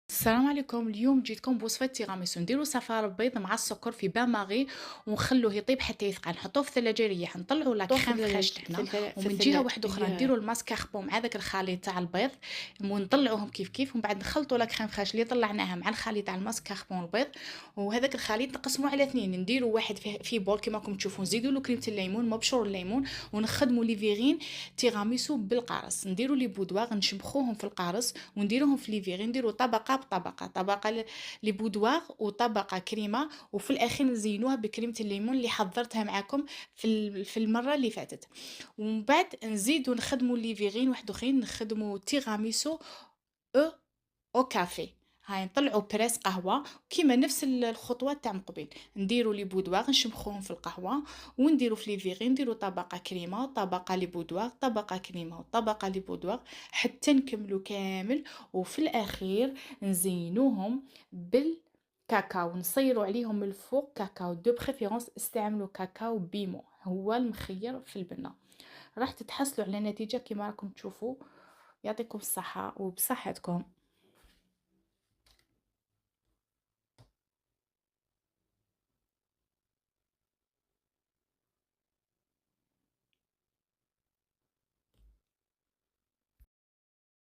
السلام عليكم. اليوم جيتكم بوصفة تيراميسو. نديرو صفار بيض مع السكر في بان ماغي ونخلوه يطيب حتى يثقل، نحطوه في الثلاجة يريح، نطلعو لا نحطوه في كريم فريش في تاعنا. الثلا في ومن جهة الثلا واحدة أخرى ندير نديرو الماسكاربون مع داك الخليط تاع البيض ونطلعوهم كيف كيف، ومن بعد نخلطو لا كريم فريش اللي طلعناها مع الخليط تاع الماسكاربون والبيض، وهذاك الخليط نقسموه على اثنين، نديرو واحد فيه بول كيما راكم تشوفوا، نزيدو له كريمة الليمون مبشور الليمون، ونخدمو لي فيغين تيراميسو بالقارص، نديرو لي بودواغ نشبخوهم في القارص ونديروهم في لي فيغين، نديرو طبقة بطبقة، طبقة لي بودواغ وطبقة كريمة، وفي الأخير نزينوها بكريمة الليمون اللي حضرتها معاكم في المرة اللي فاتت. ومن بعد نزيدو نخدمو لي فيغين واحد اخرين، نخدمو تيراميسو او او كافي. هاي نطلعو بريس قهوة كيما نفس الخطوات تاع من قبل، نديرو لي بودواغ نشبخوهم في القهوة، ونديرو في لي فيغي نديرو طبقة كريمة طبقة لي بودواغ طبقة كريمة وطبقة لي بودواغ حتى نكملو كامل. وفي الأخير نزينوهم بالكاكاو، نصيروا عليهم من الفوق كاكاو، دو بريفيرونس استعملوا كاكاو بيمو، هو المخير في البنة. راح تتحصلوا على نتيجة كيما راكم تشوفوا. يعطيكم الصحة وبصحتكم.